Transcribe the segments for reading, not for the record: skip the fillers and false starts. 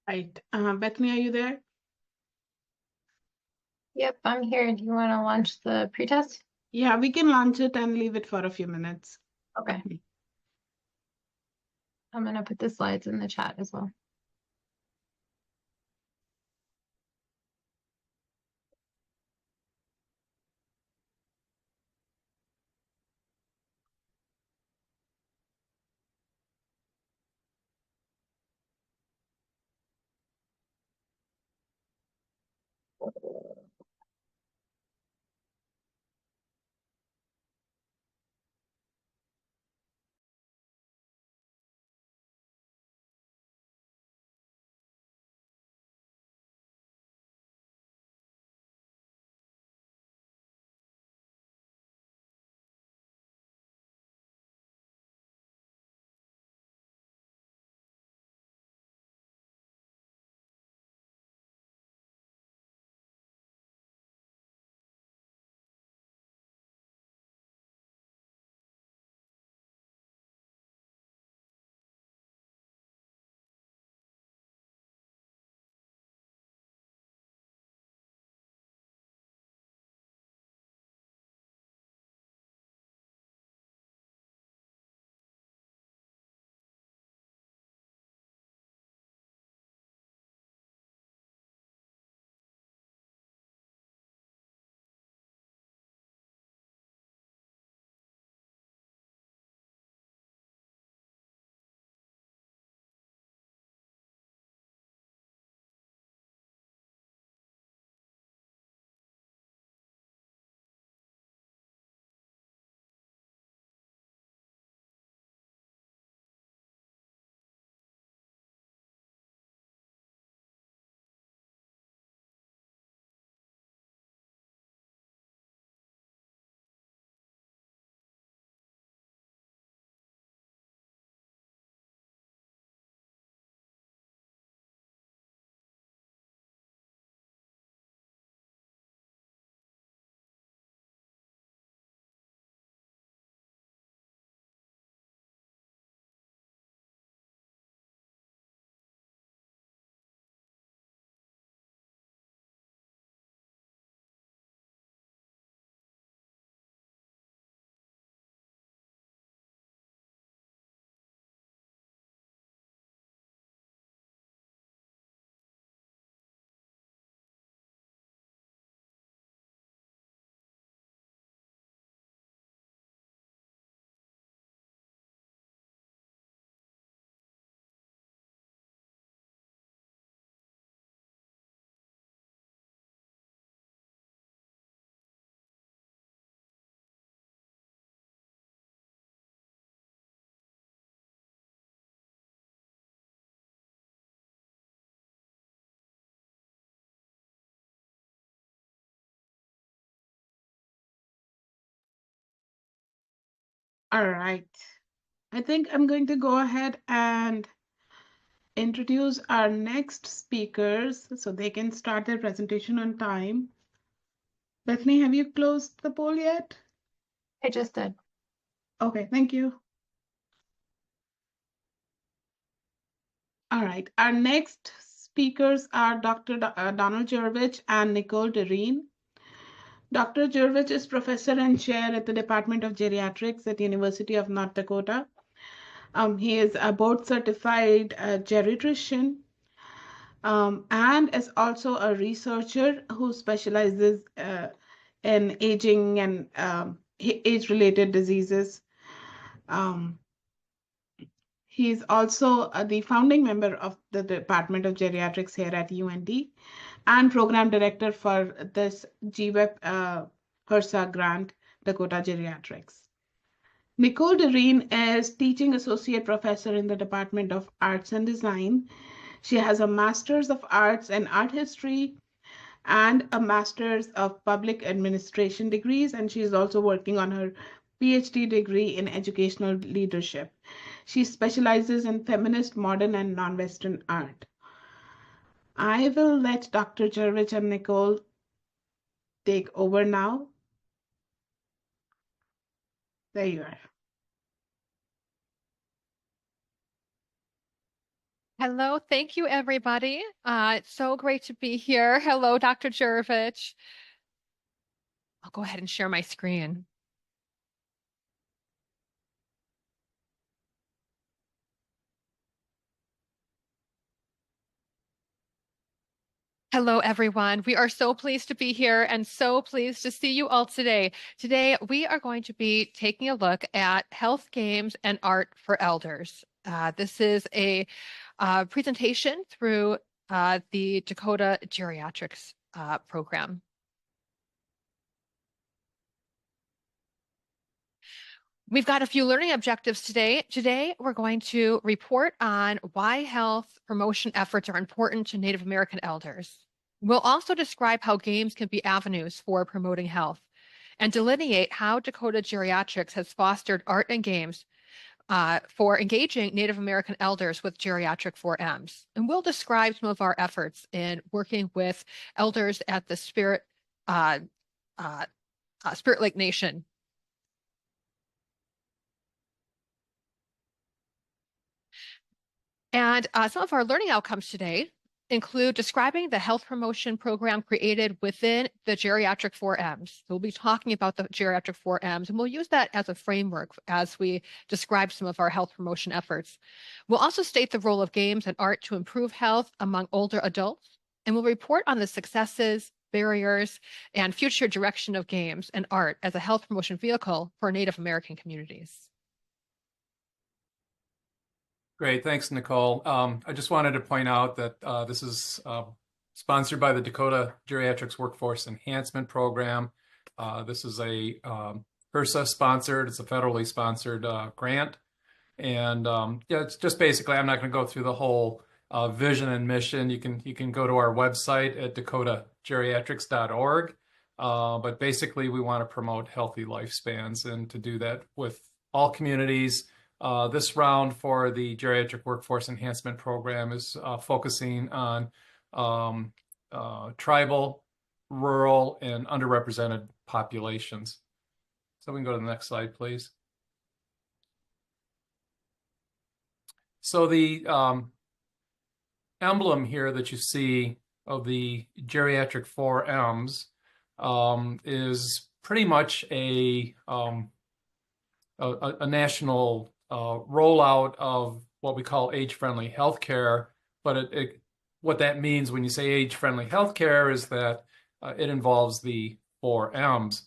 Right. Bethany, are you there? Yep, I'm here. Do you want to launch the pretest? Yeah, we can launch it and leave it for a few minutes. Okay. I'm going to put the slides in the chat as well. All right. I think I'm going to go ahead and introduce our next speakers so they can start their presentation on time. Bethany, have you closed the poll yet? I just did. Okay, thank you. All right. Our next speakers are Dr. Donald Jervich and Nicole Doreen. Dr. Jervich is professor and chair at the Department of Geriatrics at University of North Dakota. He is a board certified geriatrician and is also a researcher who specializes in aging and age-related diseases. He's also the founding member of the Department of Geriatrics here at UND and program director for this GWEP HRSA grant, Dakota Geriatrics. Nicole Doreen is teaching associate professor in the Department of Arts and Design. She has a master's of arts and art history and a master's of public administration degrees, and she is also working on her PhD degree in educational leadership. She specializes in feminist, modern, and non-Western art. I will let Dr. Jervich and Nicole take over now. There you are. Hello, thank you, everybody. It's so great to be here. Hello, Dr. Jurevich. I'll go ahead and share my screen. Hello, everyone. We are so pleased to be here and so pleased to see you all today. Today, we are going to be taking a look at health, games, and art for elders. This is a presentation through the Dakota Geriatrics program. We've got a few learning objectives today. Today, we're going to report on why health promotion efforts are important to Native American elders. We'll also describe how games can be avenues for promoting health and delineate how Dakota Geriatrics has fostered art and games for engaging Native American elders with geriatric 4Ms. And we'll describe some of our efforts in working with elders at the Spirit Lake Nation. And some of our learning outcomes today include describing the health promotion program created within the geriatric 4Ms. So we'll be talking about the geriatric 4Ms, and we'll use that as a framework as we describe some of our health promotion efforts. We'll also state the role of games and art to improve health among older adults, and we'll report on the successes, barriers, and future direction of games and art as a health promotion vehicle for Native American communities. Great, thanks, Nicole. I just wanted to point out that this is sponsored by the Dakota Geriatrics Workforce Enhancement Program. This is a HRSA sponsored, it's a federally sponsored grant. And yeah, it's just basically, I'm not going to go through the whole vision and mission. You can go to our website at dakotaGeriatrics.org. But basically, we want to promote healthy lifespans, and to do that with all communities. This round for the Geriatric Workforce Enhancement Program is focusing on tribal, rural, and underrepresented populations. So we can go to the next slide, please. So the emblem here that you see of the Geriatric 4Ms is pretty much a national rollout of what we call age-friendly healthcare. But what that means when you say age-friendly healthcare is that it involves the 4Ms.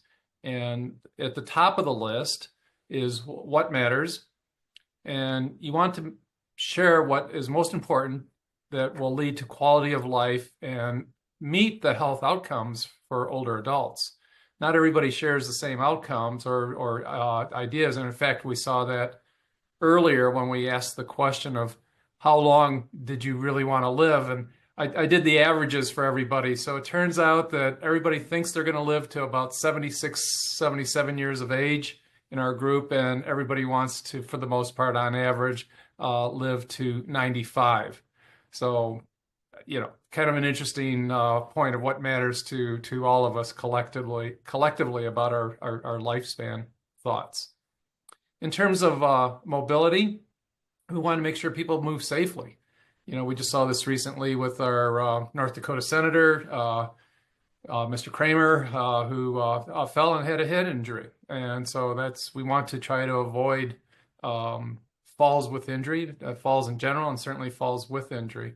And at the top of the list is what matters. And you want to share what is most important that will lead to quality of life and meet the health outcomes for older adults. Not everybody shares the same outcomes or ideas. And in fact, we saw that earlier when we asked the question of how long did you really want to live? And I did the averages for everybody. So it turns out that everybody thinks they're going to live to about 76, 77 years of age in our group. And everybody wants to, for the most part, on average, live to 95. So, you know, kind of an interesting point of what matters to all of us collectively about our lifespan thoughts. In terms of mobility, we want to make sure people move safely. You know, we just saw this recently with our North Dakota Senator, Mr. Kramer, who fell and had a head injury. And so we want to try to avoid falls with injury, falls in general, and certainly falls with injury.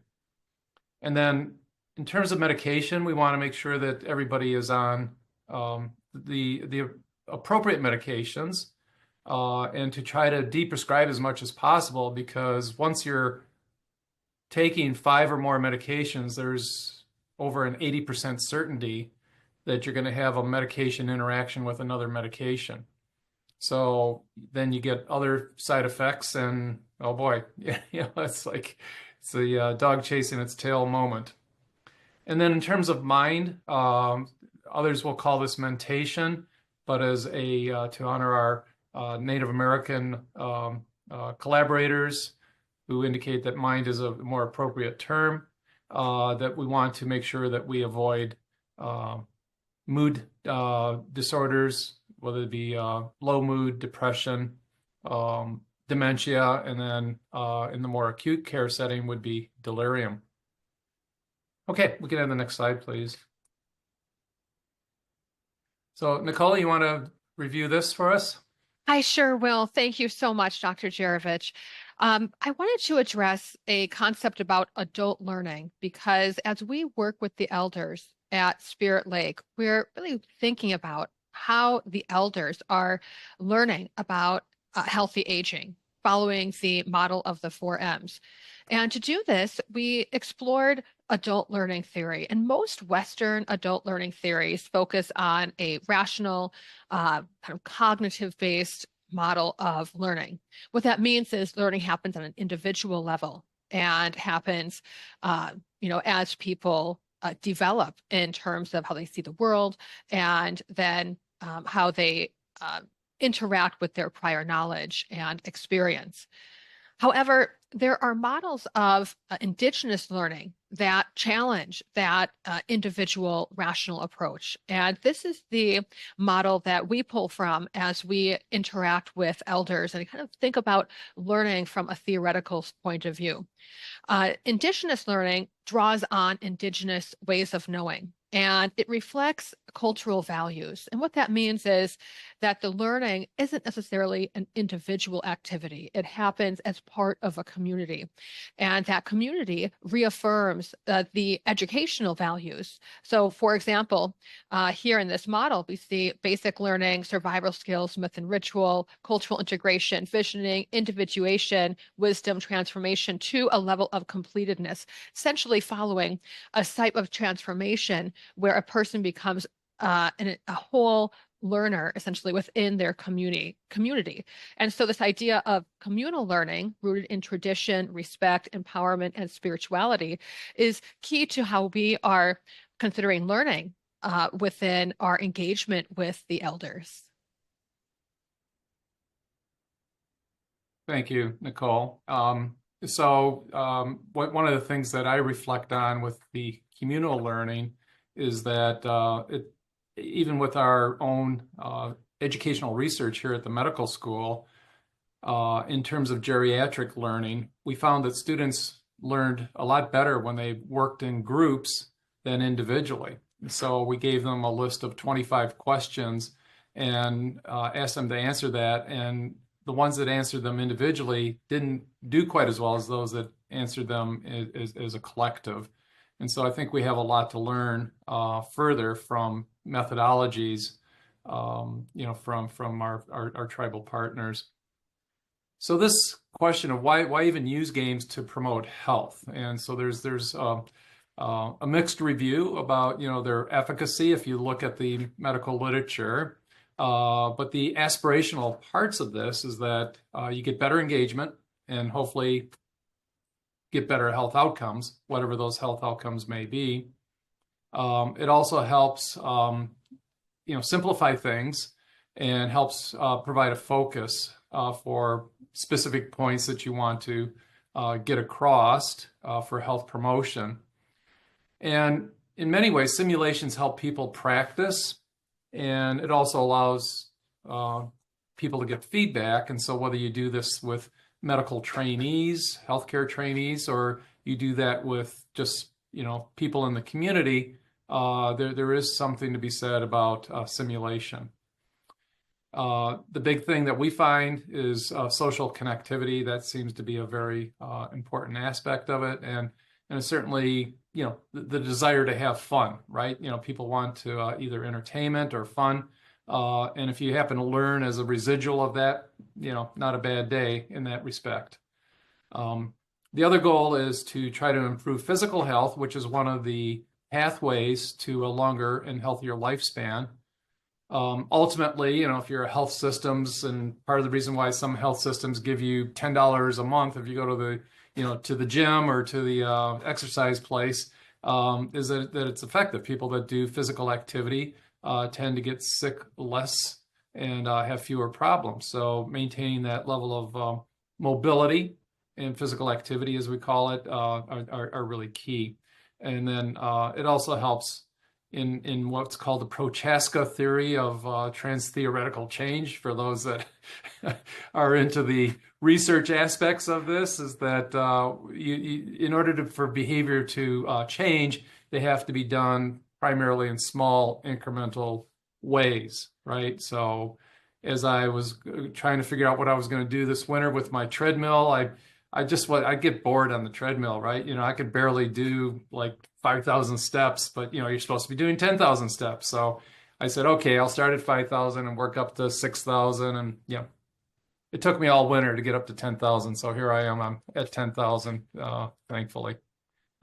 And then in terms of medication, we want to make sure that everybody is on the appropriate medications and to try to de-prescribe as much as possible, because once you're taking 5 or more medications, there's over an 80% certainty that you're going to have a medication interaction with another medication. So then you get other side effects, and oh boy, it's like it's the dog chasing its tail moment. And then in terms of mind, others will call this mentation, but as to honor our Native American collaborators who indicate that mind is a more appropriate term, that we want to make sure that we avoid mood disorders, whether it be low mood, depression, dementia, and then in the more acute care setting would be delirium. Okay, we can have the next slide, please. So Nicole, you want to review this for us? I sure will. Thank you so much, Dr. Jerevich. I wanted to address a concept about adult learning because as we work with the elders at Spirit Lake, we're really thinking about how the elders are learning about healthy aging, following the model of the 4Ms. And to do this, we explored adult learning theory. And most Western adult learning theories focus on a rational, kind of cognitive-based model of learning. What that means is learning happens on an individual level and happens, as people develop in terms of how they see the world and then how they interact with their prior knowledge and experience. However, there are models of indigenous learning that challenge that individual rational approach. And this is the model that we pull from as we interact with elders and kind of think about learning from a theoretical point of view. Indigenous learning draws on indigenous ways of knowing, and it reflects cultural values. And what that means is that the learning isn't necessarily an individual activity. It happens as part of a community. And that community reaffirms the educational values. So for example, here in this model, we see basic learning, survival skills, myth and ritual, cultural integration, visioning, individuation, wisdom, transformation to a level of completedness, essentially following a type of transformation where a person becomes a whole learner essentially within their community. And so this idea of communal learning rooted in tradition, respect, empowerment, and spirituality is key to how we are considering learning within our engagement with the elders. Thank you, Nicole. One of the things that I reflect on with the communal learning is that even with our own educational research here at the medical school, in terms of geriatric learning, we found that students learned a lot better when they worked in groups than individually. So we gave them a list of 25 questions and asked them to answer that. And the ones that answered them individually didn't do quite as well as those that answered them as a collective. And so I think we have a lot to learn further from methodologies, from our tribal partners. So this question of why even use games to promote health, and so there's a mixed review about their efficacy if you look at the medical literature, but the aspirational parts of this is that you get better engagement and hopefully get better health outcomes, whatever those health outcomes may be. It also helps, simplify things and helps provide a focus for specific points that you want to get across for health promotion. And in many ways, simulations help people practice, and it also allows people to get feedback. And so whether you do this with medical trainees, healthcare trainees, or you do that with just people in the community, there is something to be said about simulation. The big thing that we find is social connectivity. That seems to be a very important aspect of it, and certainly the desire to have fun, right? People want to either entertainment or fun. And if you happen to learn as a residual of that, not a bad day in that respect. The other goal is to try to improve physical health, which is one of the pathways to a longer and healthier lifespan. Ultimately, if you're a health systems, and part of the reason why some health systems give you $10 a month if you go to the gym or to the exercise place, is that it's effective. People that do physical activity tend to get sick less and have fewer problems. So maintaining that level of mobility and physical activity, as we call it, are really key. And then it also helps in what's called the Prochaska theory of trans-theoretical change. For those that are into the research aspects of this, is that in order for behavior to change, they have to be done primarily in small incremental ways, right? So as I was trying to figure out what I was going to do this winter with my treadmill, I get bored on the treadmill, right? I could barely do like 5,000 steps, but you're supposed to be doing 10,000 steps. So I said, okay, I'll start at 5,000 and work up to 6,000. And it took me all winter to get up to 10,000. So here I am, I'm at 10,000, thankfully.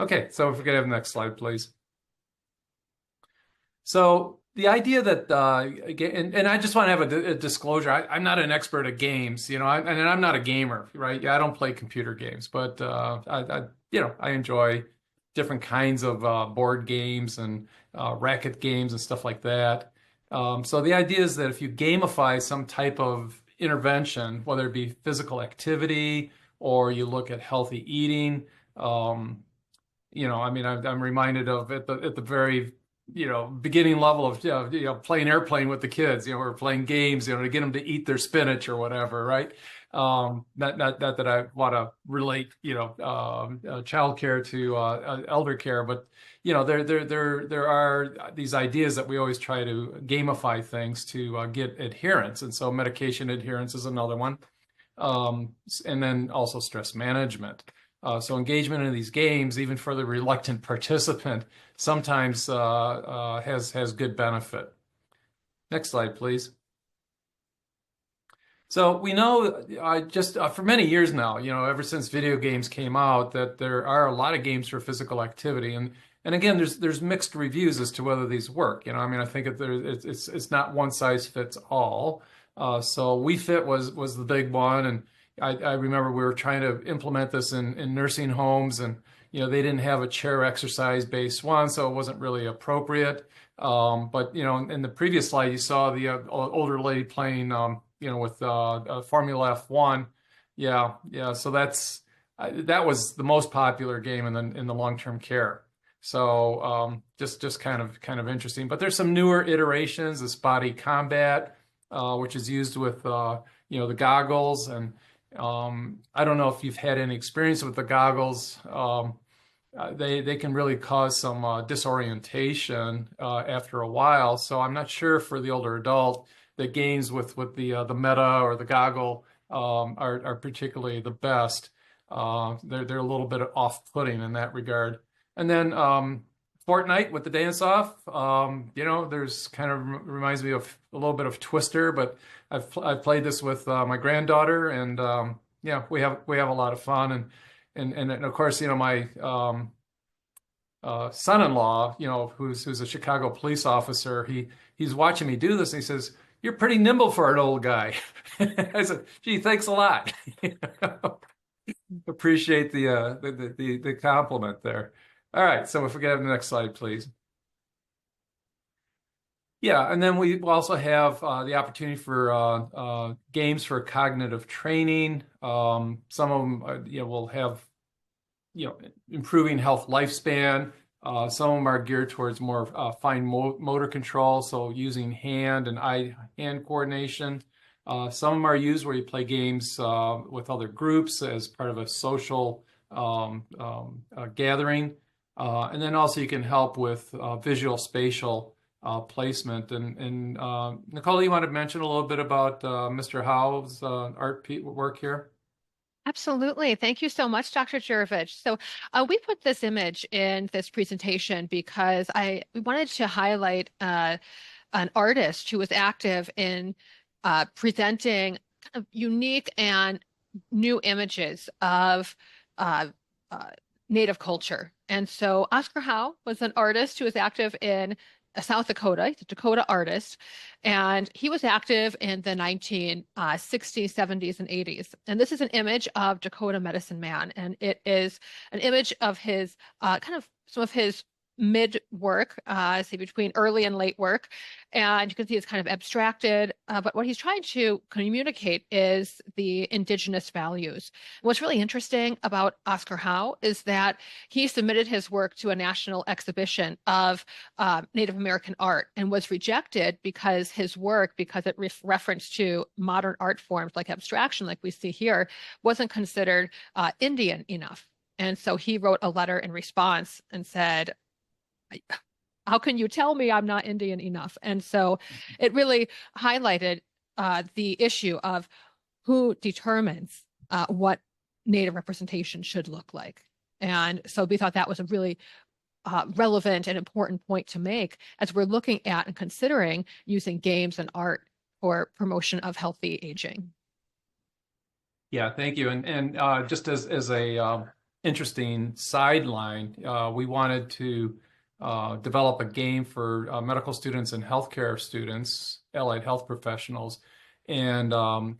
Okay, so if we could have the next slide, please. So the idea that, and I just want to have a disclosure. I'm not an expert at games, and I'm not a gamer, right? I don't play computer games, but I enjoy different kinds of board games and racket games and stuff like that. So the idea is that if you gamify some type of intervention, whether it be physical activity or you look at healthy eating, I'm reminded of at the very beginning level of playing airplane with the kids, or playing games, to get them to eat their spinach or whatever, right? Not that I want to relate, childcare to elder care, but there are these ideas that we always try to gamify things to get adherence, and so medication adherence is another one, and then also stress management. So engagement in these games, even for the reluctant participant, sometimes has good benefit. Next slide, please. So we know for many years now, ever since video games came out, that there are a lot of games for physical activity, and again, there's mixed reviews as to whether these work. I think it's not one size fits all. So Wii Fit was the big one, and I remember we were trying to implement this in nursing homes, and they didn't have a chair exercise based one, so it wasn't really appropriate. But in the previous slide, you saw the older lady playing with Formula F1. Yeah. So that was the most popular game in the long-term care. So just kind of interesting. But there's some newer iterations, this Body Combat, which is used with the goggles, and I don't know if you've had any experience with the goggles. They can really cause some disorientation after a while. So I'm not sure for the older adult that games with the Meta or the goggle are particularly the best. They're a little bit off-putting in that regard. And then Fortnite with the dance-off, there's kind of reminds me of a little bit of Twister, but I've played this with my granddaughter, and we have a lot of fun, and of course, my son-in-law, who's a Chicago police officer, he's watching me do this, and he says, "You're pretty nimble for an old guy." I said, "Gee, thanks a lot." Appreciate the compliment there. All right, so if we could have the next slide, please. Yeah, and then we also have the opportunity for games for cognitive training. Some of them will have improving health lifespan. Some of them are geared towards more fine motor control, so using hand and eye-hand coordination. Some of them are used where you play games with other groups as part of a social gathering. And then also you can help with visual spatial placement. And Nicole, you want to mention a little bit about Mr. Howe's art work here? Absolutely. Thank you so much, Dr. Juravich. So we put this image in this presentation because we wanted to highlight an artist who was active in presenting kind of unique and new images of Native culture. And so Oscar Howe was an artist who was active in South Dakota. He's a Dakota artist, and he was active in the 1960s, 70s, and 80s. And this is an image of Dakota Medicine Man, and it is an image of his kind of some of his mid work, say between early and late work. And you can see it's kind of abstracted, but what he's trying to communicate is the indigenous values. What's really interesting about Oscar Howe is that he submitted his work to a national exhibition of Native American art and was rejected because his work, because it referenced to modern art forms like abstraction, like we see here, wasn't considered Indian enough. And so he wrote a letter in response and said, how can you tell me I'm not Indian enough? And so it really highlighted the issue of who determines what Native representation should look like. And so we thought that was a really relevant and important point to make as we're looking at and considering using games and art for promotion of healthy aging. Yeah, thank you. And just as a interesting sideline, we wanted to develop a game for medical students and healthcare students, allied health professionals, and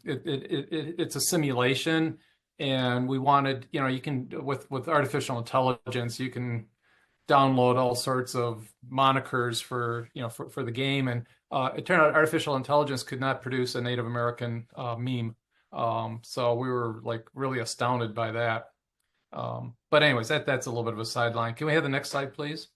it's a simulation. And we wanted, you can with artificial intelligence, you can download all sorts of monikers for for the game, and it turned out artificial intelligence could not produce a Native American meme. So we were like really astounded by that. But anyways, that's a little bit of a sideline. Can we have the next slide, please?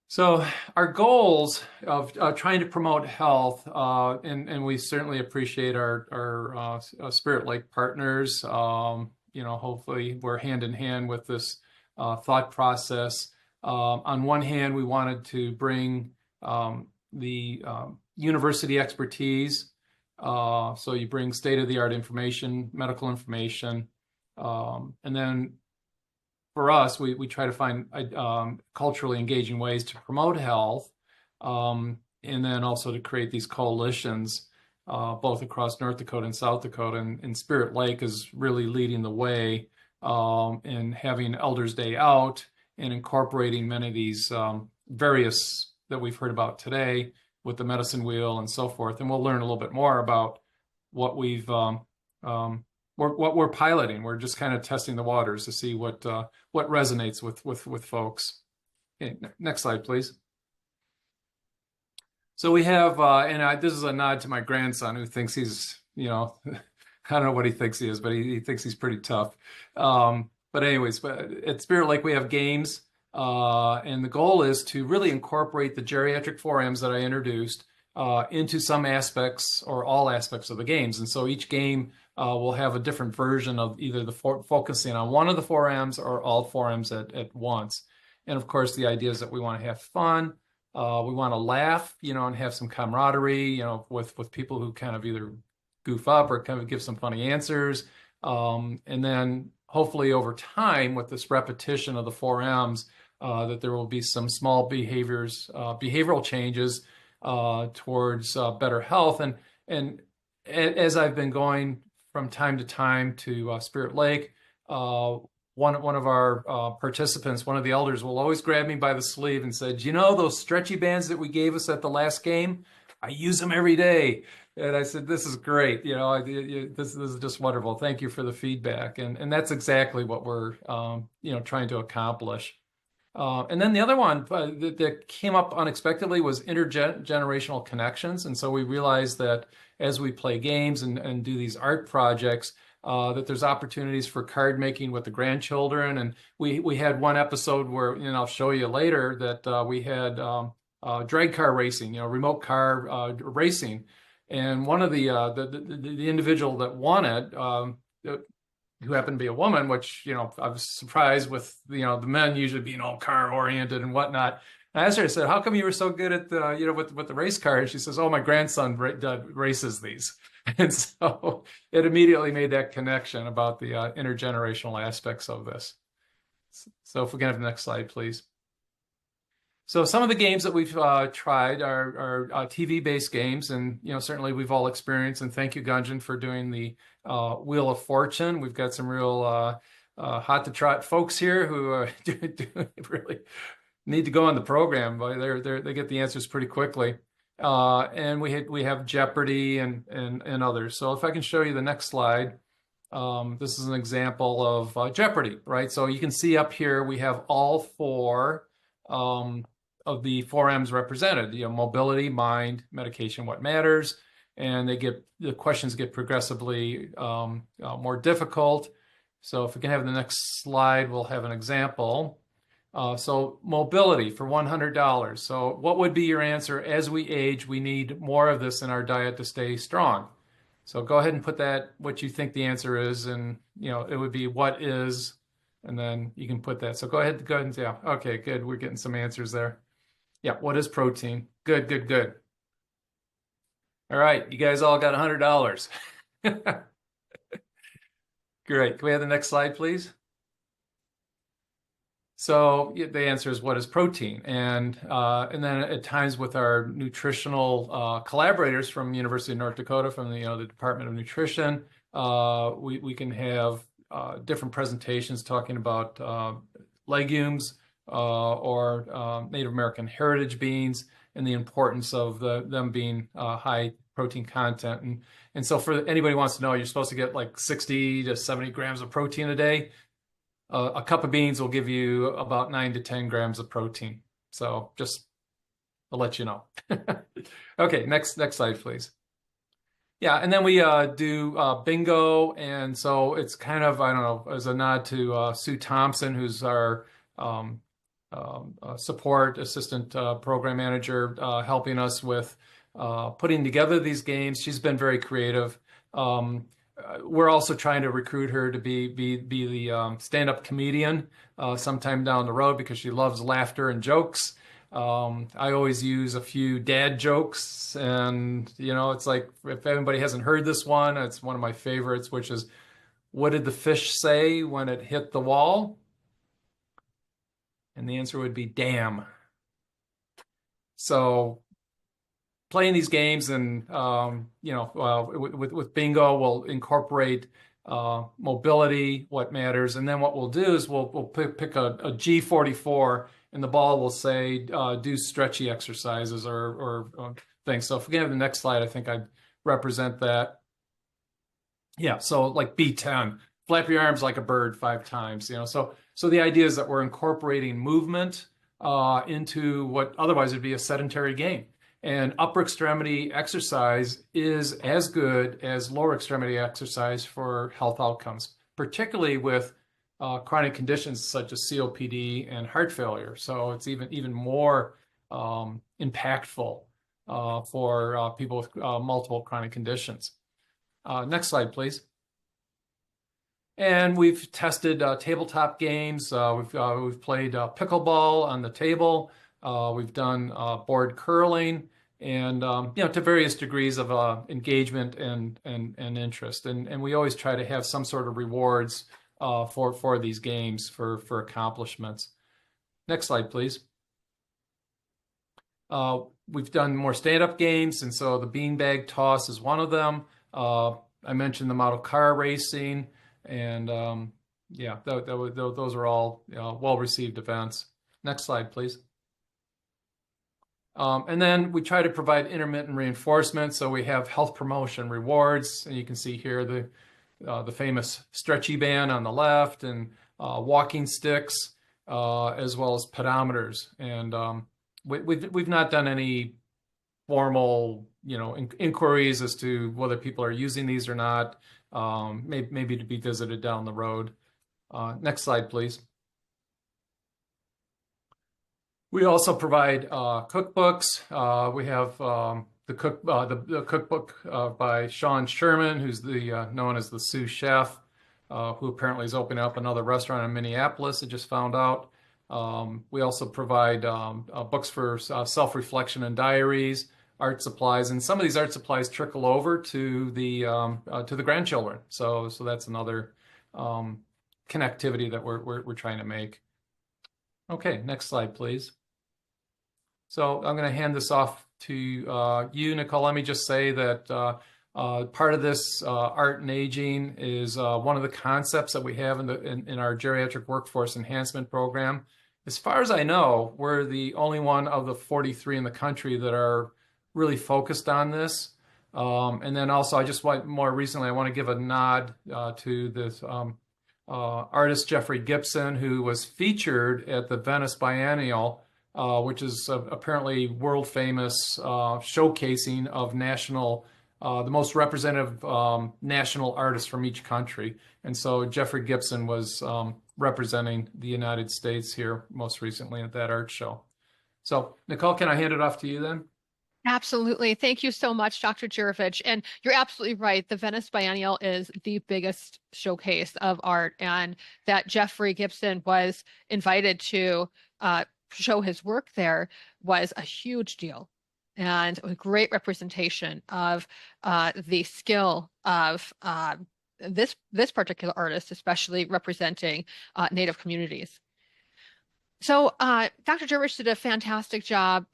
So our goals of trying to promote health, and we certainly appreciate our Spirit Lake partners. Hopefully we're hand in hand with this thought process. On one hand, we wanted to bring the university expertise. So you bring state-of-the-art information, medical information, and then for us, we try to find culturally engaging ways to promote health, and then also to create these coalitions, both across North Dakota and South Dakota. And Spirit Lake is really leading the way in having Elders Day out and incorporating many of these various that we've heard about today with the medicine wheel and so forth. And we'll learn a little bit more about what we've what we're piloting. We're just kind of testing the waters to see what resonates with folks. Okay, next slide, please. So we have, this is a nod to my grandson who thinks he's, I don't know what he thinks he is, but he thinks he's pretty tough. But anyways, at Spirit Lake we have games, and the goal is to really incorporate the geriatric 4Ms that I introduced into some aspects or all aspects of the games. And so each game will have a different version of either focusing on one of the 4Ms or all 4Ms at once. And of course, the idea is that we want to have fun. We want to laugh, and have some camaraderie, with people who kind of either goof up or kind of give some funny answers. And then hopefully over time with this repetition of the 4Ms, that there will be some small behavioral changes towards better health. And as I've been going from time to time to Spirit Lake, one of our participants, one of the elders, will always grab me by the sleeve and say, those stretchy bands that we gave us at the last game, I use them every day. And I said, this is great. This is just wonderful. Thank you for the feedback. And that's exactly what we're, trying to accomplish. And then the other one that came up unexpectedly was intergenerational connections. And so we realized that as we play games and do these art projects, that there's opportunities for card making with the grandchildren. And we had one episode where, I'll show you later, that we had drag car racing, remote car racing. And one of the individual that won it, who happened to be a woman, which, I was surprised with, the men usually being all car oriented and whatnot. And I asked her, I said, how come you were so good at the, with the race car? And she says, oh, my grandson races these. And so it immediately made that connection about the intergenerational aspects of this. So if we can have the next slide, please. So some of the games that we've tried are TV-based games, and certainly we've all experienced. And thank you, Gunjan, for doing the Wheel of Fortune. We've got some real hot to trot folks here who really need to go on the program. They get the answers pretty quickly. And we have Jeopardy and others. So if I can show you the next slide. This is an example of Jeopardy, right? So you can see up here we have all four of the 4Ms represented. Mobility, mind, medication, what matters, and the questions get progressively more difficult. So if we can have the next slide, we'll have an example. So mobility for $100. So what would be your answer? As we age, we need more of this in our diet to stay strong. So go ahead and put that, what you think the answer is, and it would be what is, and then you can put that. So go ahead and yeah, okay, good. We're getting some answers there. Yeah, what is protein? Good, good, good. All right, you guys all got $100. Great. Can we have the next slide, please? So the answer is what is protein, and then at times with our nutritional collaborators from University of North Dakota, from the Department of Nutrition, we can have different presentations talking about legumes or Native American heritage beans and the importance of them being high protein content. And so for anybody who wants to know, you're supposed to get like 60 to 70 grams of protein a day. A cup of beans will give you about 9 to 10 grams of protein. So just to let you know. Okay, next slide, please. Yeah, and then we do bingo. And so it's kind of, I don't know, as a nod to Sue Thompson, who's our support assistant program manager, helping us with putting together these games. She's been very creative. We're also trying to recruit her to be the stand-up comedian sometime down the road because she loves laughter and jokes. I always use a few dad jokes, and it's like, if anybody hasn't heard this one, it's one of my favorites, which is, what did the fish say when it hit the wall? And the answer would be damn. So playing these games and, with bingo, we'll incorporate mobility, what matters. And then what we'll do is we'll pick a G44, and the ball will say, do stretchy exercises or things. So if we can have the next slide, I think I'd represent that. Yeah, so like B10, flap your arms like a bird 5 times, So the idea is that we're incorporating movement into what otherwise would be a sedentary game. And upper extremity exercise is as good as lower extremity exercise for health outcomes, particularly with chronic conditions such as COPD and heart failure. So it's even more impactful for people with multiple chronic conditions. Next slide, please. And we've tested tabletop games. We've played pickleball on the table. We've done board curling, and to various degrees of engagement and interest. And we always try to have some sort of rewards for these games for accomplishments. Next slide, please. We've done more stand-up games, and so the beanbag toss is one of them. I mentioned the model car racing, and those are all well-received events. Next slide, please. And then we try to provide intermittent reinforcement. So we have health promotion rewards, and you can see here the famous stretchy band on the left, and walking sticks, as well as pedometers. And we've not done any formal inquiries as to whether people are using these or not. Maybe to be visited down the road. Next slide, please. We also provide cookbooks. We have the cookbook by Sean Sherman, who's known as the sous chef, who apparently is opening up another restaurant in Minneapolis. I just found out. We also provide books for self-reflection and diaries, art supplies, and some of these art supplies trickle over to the grandchildren. So that's another connectivity that we're trying to make. Okay, next slide, please. So I'm going to hand this off to you, Nicole. Let me just say that part of this art and aging is one of the concepts that we have in our geriatric workforce enhancement program. As far as I know, we're the only one of the 43 in the country that are really focused on this. And then also, I just want more recently, I want to give a nod to this artist Jeffrey Gibson, who was featured at the Venice Biennial, which is apparently world famous showcasing of the most representative national artists from each country. And so Jeffrey Gibson was representing the United States here most recently at that art show. So Nicole, can I hand it off to you then? Absolutely. Thank you so much, Dr. Jurovich. And you're absolutely right. The Venice Biennial is the biggest showcase of art, and that Jeffrey Gibson was invited to show his work there was a huge deal and a great representation of the skill of this particular artist, especially representing Native communities. So Dr. Jurovich did a fantastic job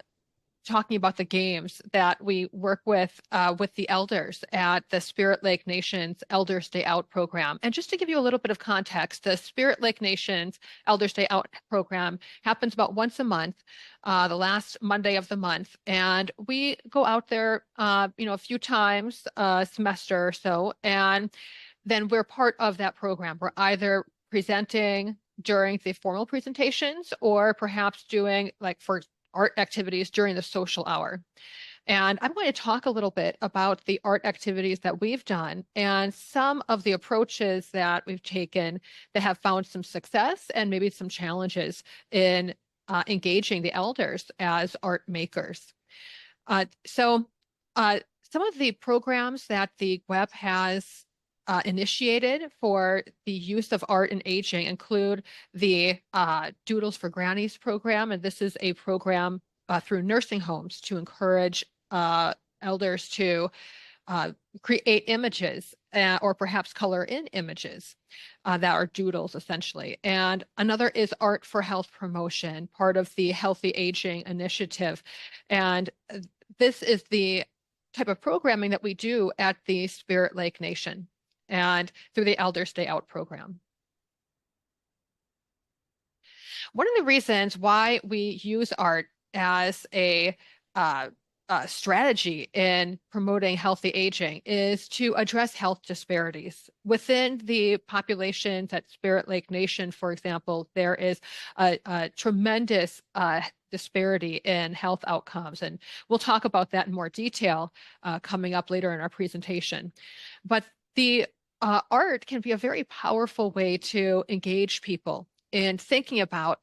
talking about the games that we work with the elders at the Spirit Lake Nations Elders Day Out program. And just to give you a little bit of context, the Spirit Lake Nations Elders Day Out program happens about once a month, the last Monday of the month. And we go out there, a few times a semester or so, and then we're part of that program. We're either presenting during the formal presentations or perhaps doing for art activities during the social hour. And I'm going to talk a little bit about the art activities that we've done and some of the approaches that we've taken that have found some success and maybe some challenges in engaging the elders as art makers. So some of the programs that the WEP has initiated for the use of art in aging include the Doodles for Grannies program, and this is a program through nursing homes to encourage elders to create images or perhaps color in images that are doodles essentially. And another is Art for Health Promotion, part of the Healthy Aging Initiative. And this is the type of programming that we do at the Spirit Lake Nation and through the Elders Day Out program. One of the reasons why we use art as a strategy in promoting healthy aging is to address health disparities. Within the populations at Spirit Lake Nation, for example, there is a tremendous disparity in health outcomes. And we'll talk about that in more detail coming up later in our presentation. But the art can be a very powerful way to engage people in thinking about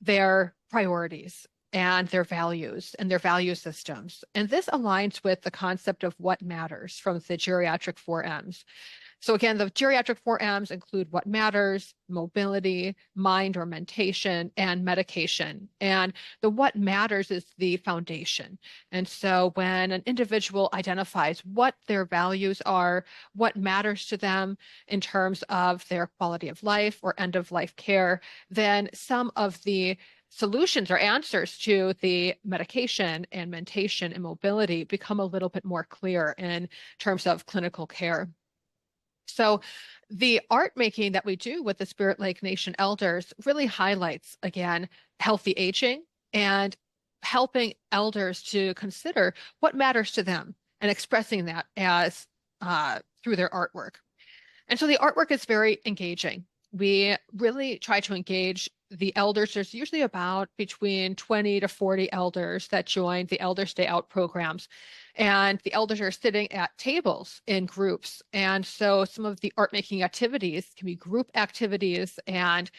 their priorities and their values and their value systems. And this aligns with the concept of what matters from the geriatric 4Ms. So again, the geriatric 4Ms include what matters, mobility, mind or mentation, and medication. And the what matters is the foundation. And so when an individual identifies what their values are, what matters to them in terms of their quality of life or end of life care, then some of the solutions or answers to the medication and mentation and mobility become a little bit more clear in terms of clinical care. So the art making that we do with the Spirit Lake Nation elders really highlights, again, healthy aging and helping elders to consider what matters to them and expressing that as through their artwork. And so the artwork is very engaging. We really try to engage the elders. There's usually about between 20 to 40 elders that join the Elders Day Out programs. And the elders are sitting at tables in groups. And so some of the art making activities can be group activities and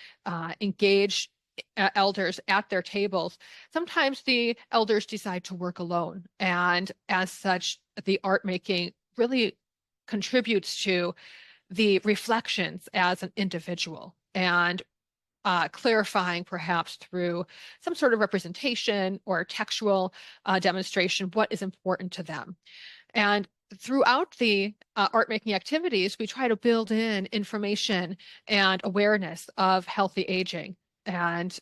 engage elders at their tables. Sometimes the elders decide to work alone. And as such, the art making really contributes to the reflections as an individual and clarifying perhaps through some sort of representation or textual demonstration what is important to them. And throughout the art making activities, we try to build in information and awareness of healthy aging. And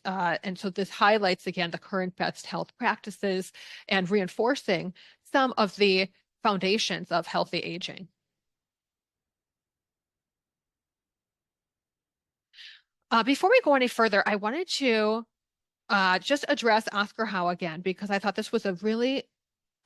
so this highlights, again, the current best health practices and reinforcing some of the foundations of healthy aging. Before we go any further, I wanted to just address Oscar Howe again, because I thought this was a really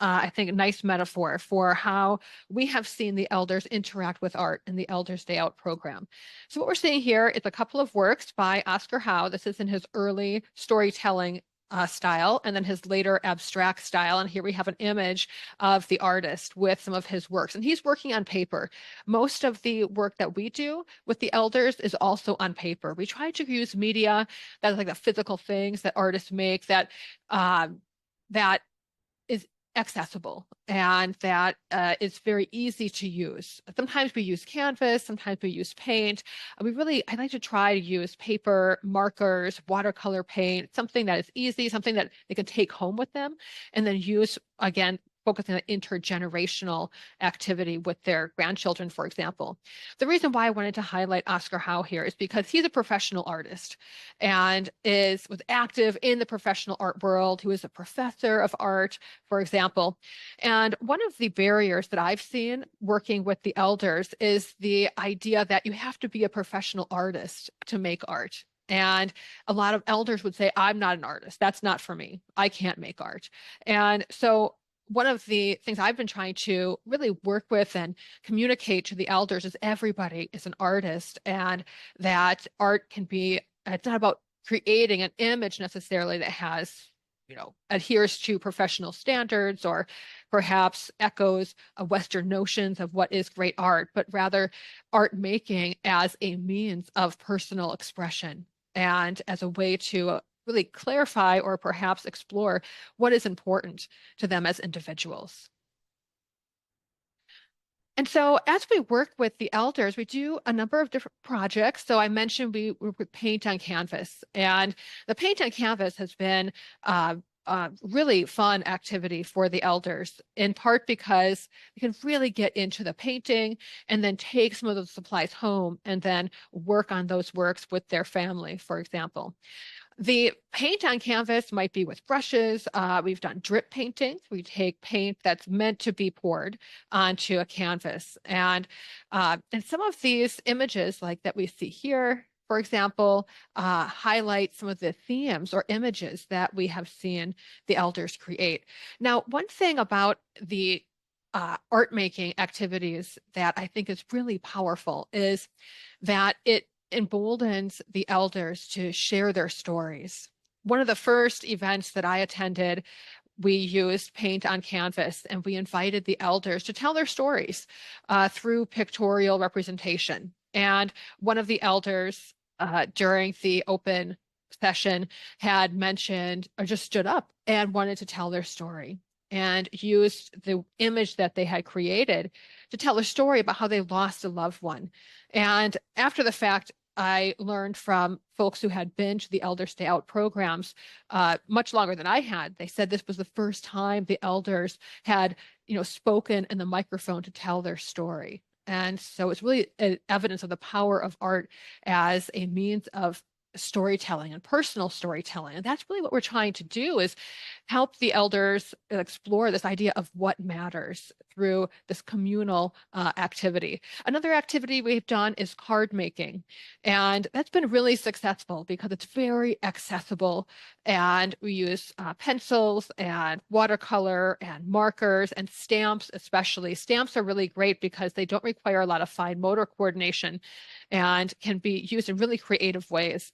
I think, a nice metaphor for how we have seen the elders interact with art in the Elders Day Out program. So what we're seeing here is a couple of works by Oscar Howe. This is in his early storytelling style, and then his later abstract style. And here we have an image of the artist with some of his works, and he's working on paper. Most of the work that we do with the elders is also on paper. We try to use media that's like the physical things that artists make that that is accessible and that is very easy to use. Sometimes we use canvas, sometimes we use paint. I like to try to use paper, markers, watercolor paint, something that is easy, something that they can take home with them, and then use, again, focusing on intergenerational activity with their grandchildren, for example. The reason why I wanted to highlight Oscar Howe here is because he's a professional artist and was active in the professional art world, who is a professor of art, for example. And one of the barriers that I've seen working with the elders is the idea that you have to be a professional artist to make art. And a lot of elders would say, I'm not an artist. That's not for me. I can't make art. And so one of the things I've been trying to really work with and communicate to the elders is everybody is an artist, and that art can be, it's not about creating an image necessarily that has, adheres to professional standards or perhaps echoes of Western notions of what is great art, but rather art making as a means of personal expression and as a way to really clarify or perhaps explore what is important to them as individuals. And so as we work with the elders, we do a number of different projects. So I mentioned we work with paint on canvas, and the paint on canvas has been really fun activity for the elders, in part because you can really get into the painting and then take some of those supplies home and then work on those works with their family, for example. The paint on canvas might be with brushes. We've done drip paintings. We take paint that's meant to be poured onto a canvas. And some of these images like that we see here, for example, highlight some of the themes or images that we have seen the elders create. Now, one thing about the art making activities that I think is really powerful is that it emboldens the elders to share their stories. One of the first events that I attended, we used paint on canvas, and we invited the elders to tell their stories through pictorial representation. And one of the elders during the open session had mentioned or just stood up and wanted to tell their story and used the image that they had created to tell a story about how they lost a loved one. And after the fact, I learned from folks who had been to the Elders Day Out programs much longer than I had. They said this was the first time the elders had, spoken in the microphone to tell their story. And so it's really evidence of the power of art as a means of storytelling and personal storytelling. And that's really what we're trying to do, is help the elders explore this idea of what matters through this communal activity. Another activity we've done is card making. And that's been really successful because it's very accessible. And we use pencils and watercolor and markers and stamps, especially. Stamps are really great because they don't require a lot of fine motor coordination and can be used in really creative ways.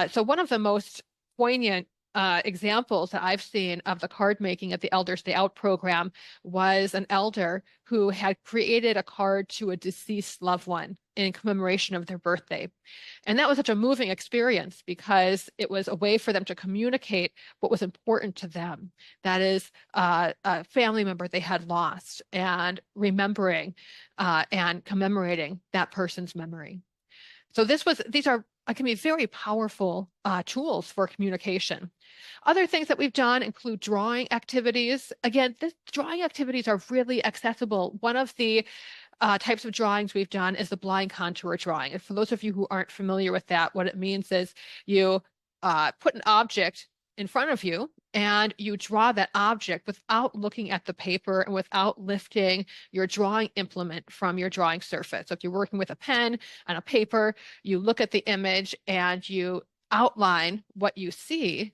So one of the most poignant examples that I've seen of the card making at the Elders Day Out program was an elder who had created a card to a deceased loved one in commemoration of their birthday. And that was such a moving experience because it was a way for them to communicate what was important to them. That is a family member they had lost, and remembering and commemorating that person's memory. So these can be very powerful tools for communication. Other things that we've done include drawing activities. Again, drawing activities are really accessible. One of the types of drawings we've done is the blind contour drawing. And for those of you who aren't familiar with that, what it means is you put an object in front of you and you draw that object without looking at the paper and without lifting your drawing implement from your drawing surface. So if you're working with a pen and a paper, you look at the image and you outline what you see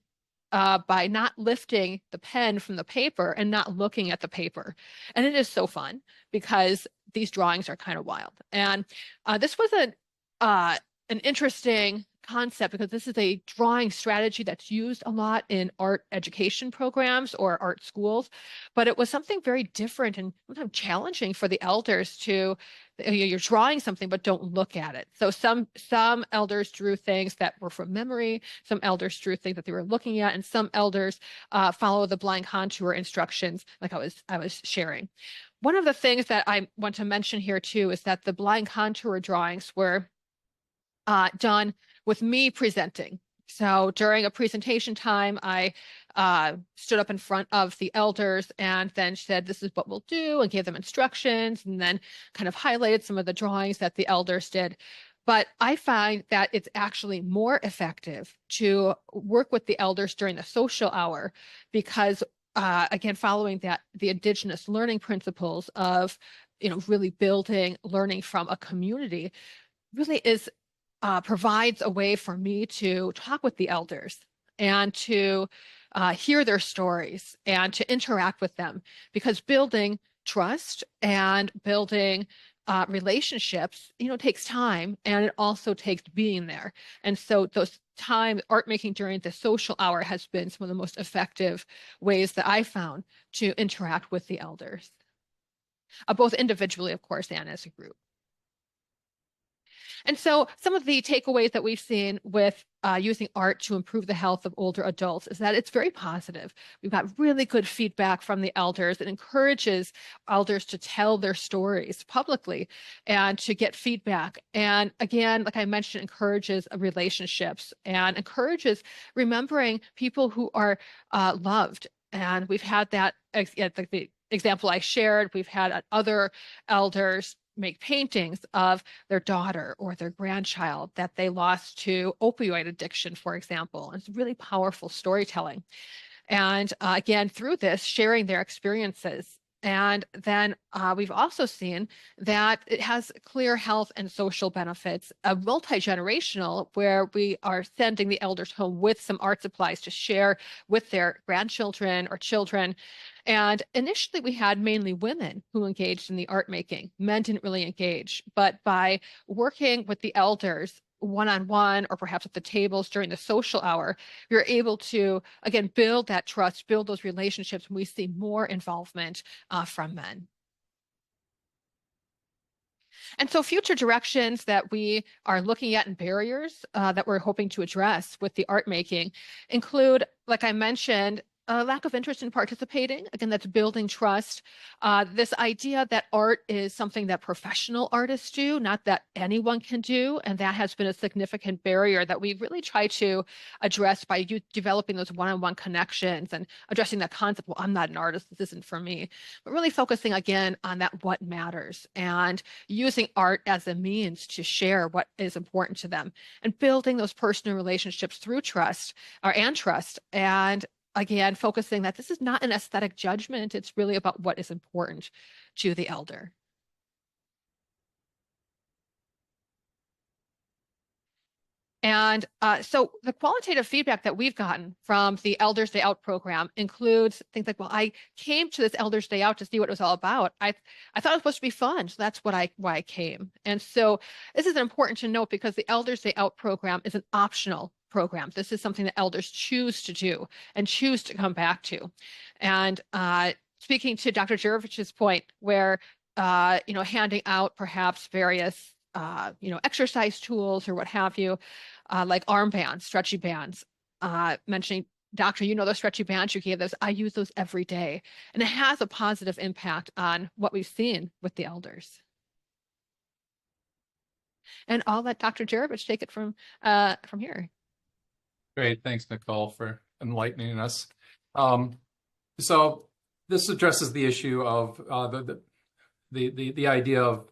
by not lifting the pen from the paper and not looking at the paper. And it is so fun because these drawings are kind of wild. And this was an interesting concept because this is a drawing strategy that's used a lot in art education programs or art schools, but it was something very different and sometimes challenging for the elders to, you're drawing something but don't look at it. So some elders drew things that were from memory, some elders drew things that they were looking at, and some elders follow the blind contour instructions like I was sharing. One of the things that I want to mention here too is that the blind contour drawings were done with me presenting. So during a presentation time, I stood up in front of the elders and then said, this is what we'll do, and gave them instructions, and then kind of highlighted some of the drawings that the elders did. But I find that it's actually more effective to work with the elders during the social hour because again, following that, the Indigenous learning principles of, really building learning from a community really is provides a way for me to talk with the elders and to hear their stories and to interact with them, because building trust and building relationships, takes time, and it also takes being there. And so those art making during the social hour has been some of the most effective ways that I found to interact with the elders, both individually, of course, and as a group. And so some of the takeaways that we've seen with using art to improve the health of older adults is that it's very positive. We've got really good feedback from the elders. It encourages elders to tell their stories publicly and to get feedback. And again, like I mentioned, encourages relationships and encourages remembering people who are loved. And we've had that, the example I shared, we've had other elders make paintings of their daughter or their grandchild that they lost to opioid addiction, for example. It's really powerful storytelling. And again, through this, sharing their experiences. And then we've also seen that it has clear health and social benefits, a multi-generational, where we are sending the elders home with some art supplies to share with their grandchildren or children. And initially we had mainly women who engaged in the art making. Men didn't really engage, but by working with the elders one-on-one or perhaps at the tables during the social hour, you're able to, again, build that trust, build those relationships, and we see more involvement from men. And so future directions that we are looking at and barriers that we're hoping to address with the art making include, like I mentioned, a lack of interest in participating. Again, that's building trust. This idea that art is something that professional artists do, not that anyone can do. And that has been a significant barrier that we really try to address by developing those one-on-one connections and addressing that concept, well, I'm not an artist, this isn't for me. But really focusing again on that what matters and using art as a means to share what is important to them and building those personal relationships through trust and again, focusing that this is not an aesthetic judgment. It's really about what is important to the elder. And so the qualitative feedback that we've gotten from the Elders Day Out program includes things like, well, I came to this Elders Day Out to see what it was all about. I thought it was supposed to be fun, so that's why I came. And so this is important to note because the Elders Day Out program is an optional program. This is something that elders choose to do and choose to come back to. And speaking to Dr. Jurovich's point, where handing out perhaps various exercise tools or what have you, like armbands, stretchy bands, mentioning, doctor, those stretchy bands you gave those, I use those every day. And it has a positive impact on what we've seen with the elders. And I'll let Dr. Jurovich take it from here. Great, thanks, Nicole, for enlightening us. So this addresses the issue of the idea of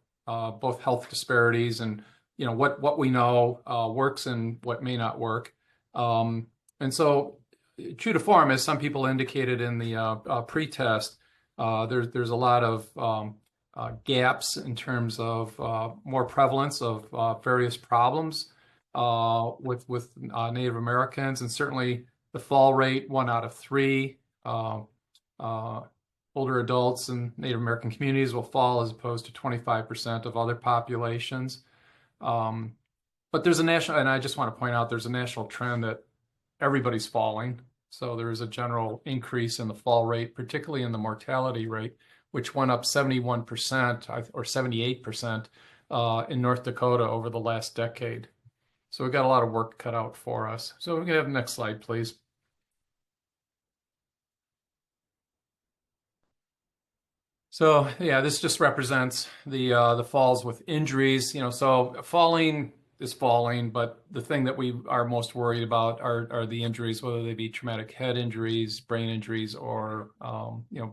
both health disparities and what we know works and what may not work. And so, true to form, as some people indicated in the pre-test, there's a lot of gaps in terms of more prevalence of various problems with Native Americans, and certainly The fall rate, 1 out of 3. Older adults in Native American communities will fall as opposed to 25% of other populations. But there's a national, and I just want to point out, there's a national trend that everybody's falling. So there is a general increase in the fall rate, particularly in the mortality rate, which went up 71% or 78% in North Dakota over the last decade. So we've got a lot of work cut out for us. So we can have the next slide, please. So yeah, this just represents the falls with injuries. So falling is falling, but the thing that we are most worried about are the injuries, whether they be traumatic head injuries, brain injuries, or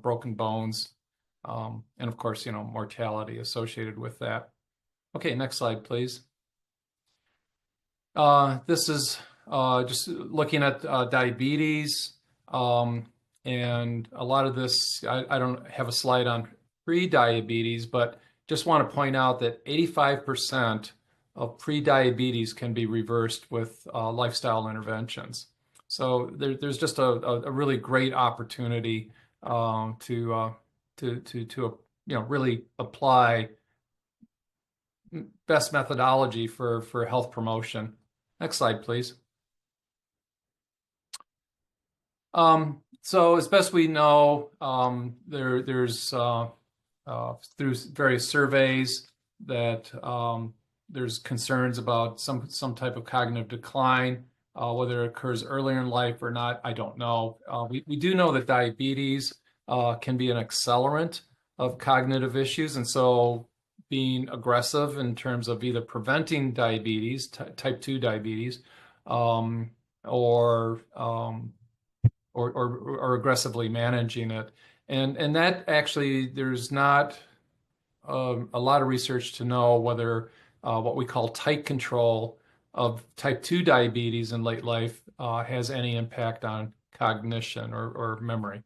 broken bones, and of course mortality associated with that. Okay, next slide, please. This is just looking at diabetes. And a lot of this, I don't have a slide on pre-diabetes, but just want to point out that 85% of pre-diabetes can be reversed with lifestyle interventions. So there's just a really great opportunity to really apply best methodology for health promotion. Next slide, please. So as best we know, there's through various surveys that there's concerns about some type of cognitive decline, whether it occurs earlier in life or not, I don't know. We do know that diabetes can be an accelerant of cognitive issues, and so being aggressive in terms of either preventing diabetes, type 2 diabetes, or aggressively managing it. And that actually, there's not a lot of research to know whether what we call tight control of type 2 diabetes in late life has any impact on cognition or memory.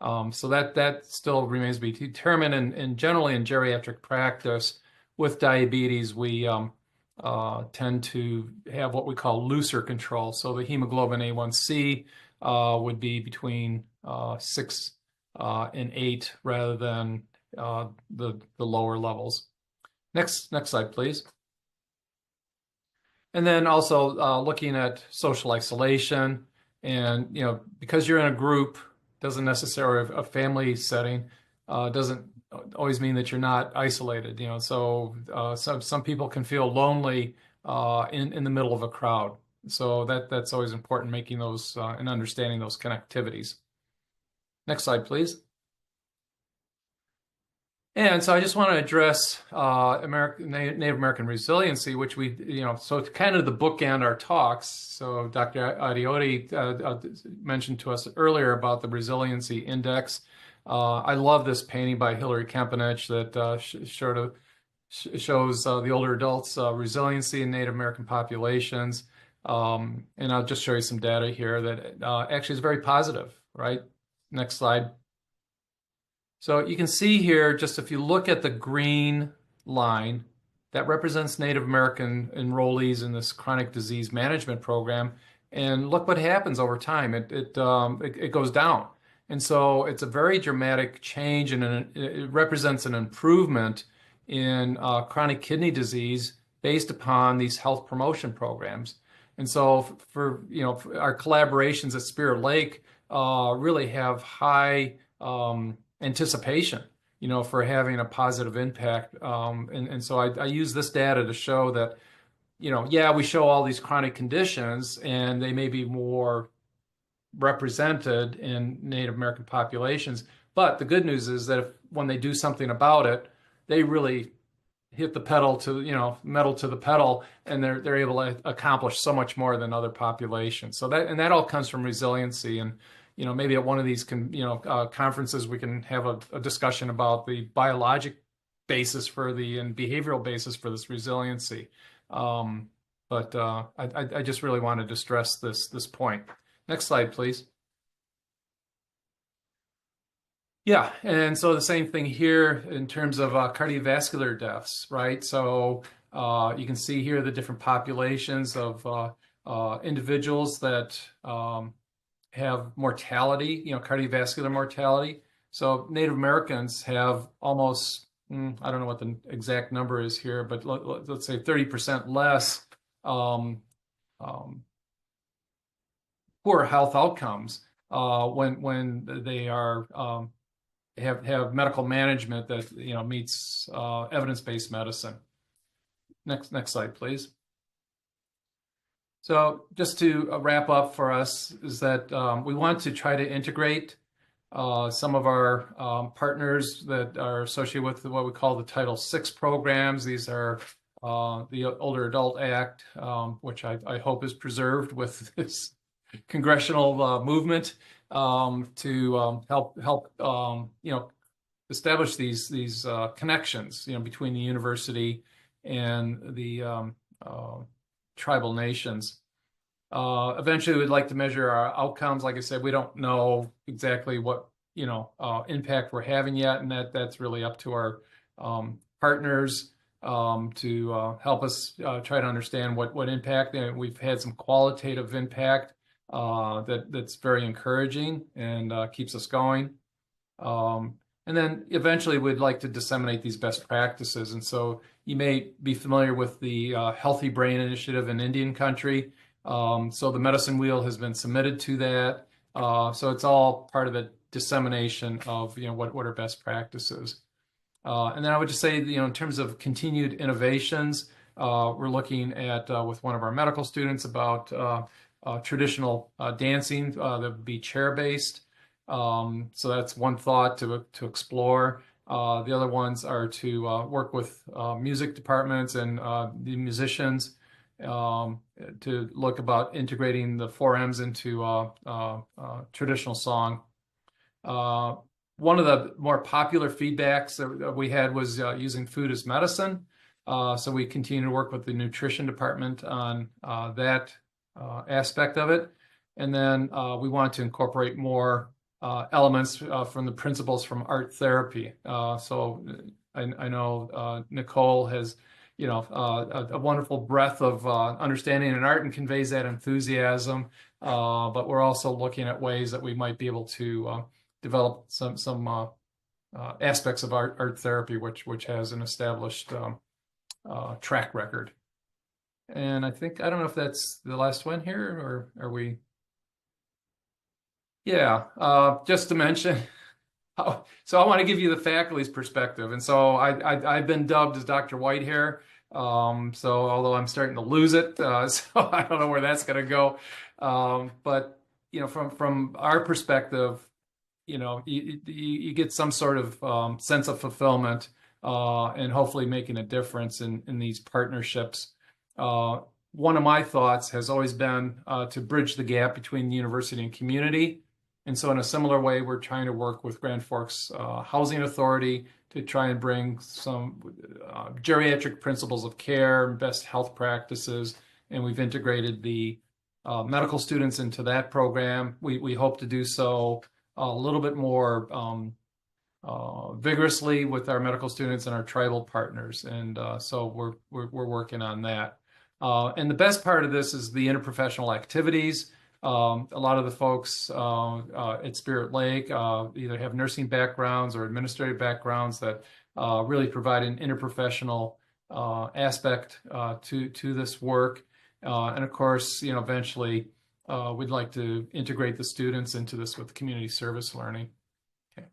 So that still remains to be determined. And generally in geriatric practice with diabetes, we tend to have what we call looser control. So the hemoglobin A1C would be between 6 and 8 rather than the lower levels. Next slide, please. And then also looking at social isolation, and because you're in a group, doesn't necessarily a family setting, doesn't always mean that you're not isolated. So some people can feel lonely in the middle of a crowd. So that's always important, making those and understanding those connectivities. Next slide, please. And so I just want to address Native American resiliency, which so it's kind of the bookend our talks. So Dr. Adiotti mentioned to us earlier about the resiliency index. I love this painting by Hillary Kempenich that shows the older adults' resiliency in Native American populations. And I'll just show you some data here that actually is very positive, right? Next slide. So you can see here, just if you look at the green line, that represents Native American enrollees in this chronic disease management program. And look what happens over time. It goes down. And so it's a very dramatic change, and it represents an improvement in chronic kidney disease based upon these health promotion programs. And so for our collaborations at Spirit Lake really have high anticipation, for having a positive impact. And so I use this data to show that, yeah, we show all these chronic conditions and they may be more represented in Native American populations. But the good news is that when they do something about it, they really hit the pedal to, metal to the pedal, and they're able to accomplish so much more than other populations. So that all comes from resiliency. And maybe at one of these conferences we can have a discussion about the biologic basis and behavioral basis for this resiliency. But I just really wanted to stress this point. Next slide, please. Yeah, and so the same thing here in terms of cardiovascular deaths, right? So you can see here the different populations of individuals that have mortality, cardiovascular mortality. So Native Americans have almost, I don't know what the exact number is here, but let's say 30% less poor health outcomes when they are have medical management that meets evidence-based medicine. Next slide, please. So just to wrap up for us is that we want to try to integrate some of our partners that are associated with what we call the Title VI programs. These are the Older Adult Act, which I hope is preserved with this congressional movement to help establish these connections between the university and the tribal nations. Eventually, we'd like to measure our outcomes. Like I said, we don't know exactly what impact we're having yet, and that's really up to our partners to help us try to understand what impact. And we've had some qualitative impact that's very encouraging and keeps us going. And then eventually we'd like to disseminate these best practices. And so you may be familiar with the Healthy Brain Initiative in Indian country. So the medicine wheel has been submitted to that. So it's all part of the dissemination of what are best practices. And then I would just say, in terms of continued innovations, we're looking at with one of our medical students about traditional dancing that would be chair-based. So that's one thought to explore. The other ones are to work with music departments and the musicians to look about integrating the 4Ms into traditional song. One of the more popular feedbacks that we had was using food as medicine. So we continue to work with the nutrition department on that aspect of it. And then we want to incorporate more elements from the principles from art therapy. So I know Nicole has, a wonderful breadth of understanding in art and conveys that enthusiasm. But we're also looking at ways that we might be able to develop some aspects of art therapy, which has an established track record. And I don't know if that's the last one here, or are we? Yeah, just to mention, so I want to give you the faculty's perspective. And so I've been dubbed as Dr. Whitehair. So although I'm starting to lose it, so I don't know where that's going to go. But, from our perspective, you get some sort of sense of fulfillment and hopefully making a difference in these partnerships. One of my thoughts has always been to bridge the gap between the university and community. And so in a similar way, we're trying to work with Grand Forks Housing Authority to try and bring some geriatric principles of care and best health practices. And we've integrated the medical students into that program. We hope to do so a little bit more vigorously with our medical students and our tribal partners. And so we're working on that. And the best part of this is the interprofessional activities. A lot of the folks at Spirit Lake either have nursing backgrounds or administrative backgrounds that really provide an interprofessional aspect to this work. And of course, eventually we'd like to integrate the students into this with community service learning. Okay.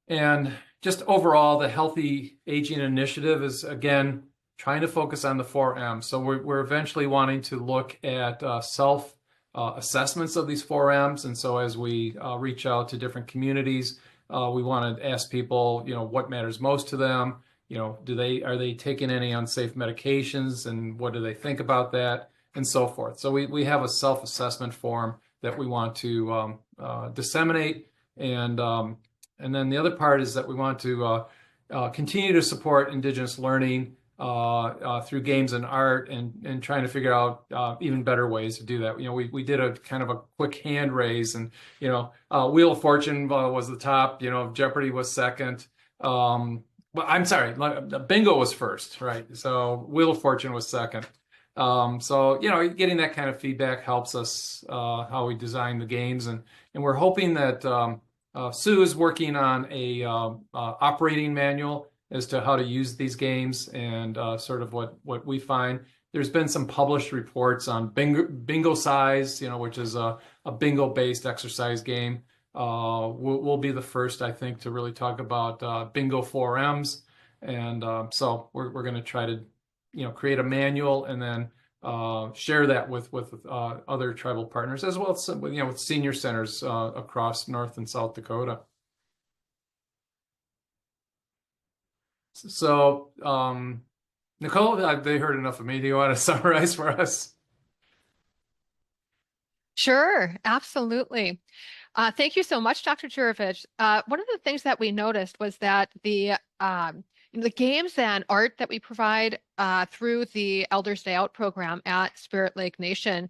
And just overall, the Healthy Aging Initiative is, again, trying to focus on the 4Ms. So we're eventually wanting to look at self-assessments of these 4Ms. And so as we reach out to different communities, we want to ask people, what matters most to them. Are they taking any unsafe medications, and what do they think about that, and so forth. So we have a self-assessment form that we want to disseminate. And then the other part is that we want to continue to support Indigenous learning through games and art, and trying to figure out even better ways to do that. We did a kind of a quick hand raise, and Wheel of Fortune was the top. Jeopardy was second. Well, I'm sorry, bingo was first, right? So Wheel of Fortune was second. So, you know, getting that kind of feedback helps us how we design the games, and we're hoping that Sue is working on a operating manual as to how to use these games, and sort of what we find. There's been some published reports on Bingo Size, you know, which is a bingo-based exercise game. We'll be the first, I think, to really talk about Bingo 4Ms, and so we're going to try to, you know, create a manual and then share that with other tribal partners, as well as, you know, with senior centers across North and South Dakota. So, Nicole, they heard enough of me. Do you want to summarize for us? Sure, absolutely. Thank you so much, Dr. Jurovich. One of the things that we noticed was that the games and art that we provide through the Elders Day Out program at Spirit Lake Nation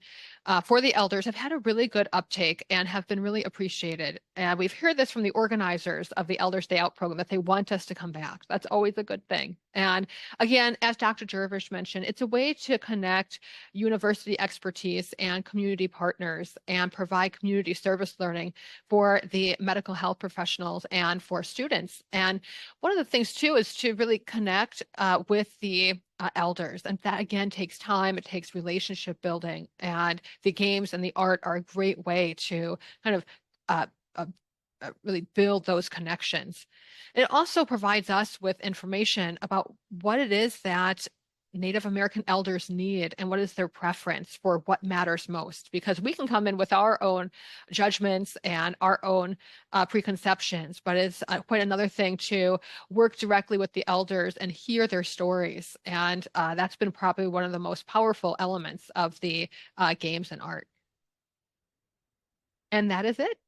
for the elders have had a really good uptake and have been really appreciated. And we've heard this from the organizers of the Elders Day Out program, that they want us to come back. That's always a good thing. And again, as Dr. Jurovich mentioned, it's a way to connect university expertise and community partners and provide community service learning for the medical health professionals and for students. And one of the things too is to really connect with the elders, and that again takes time. It takes relationship building, and the games and the art are a great way to kind of really build those connections. It also provides us with information about what it is that Native American elders need and what is their preference for what matters most, because we can come in with our own judgments and our own preconceptions, but it's quite another thing to work directly with the elders and hear their stories. And that's been probably one of the most powerful elements of the games and art. And that is it.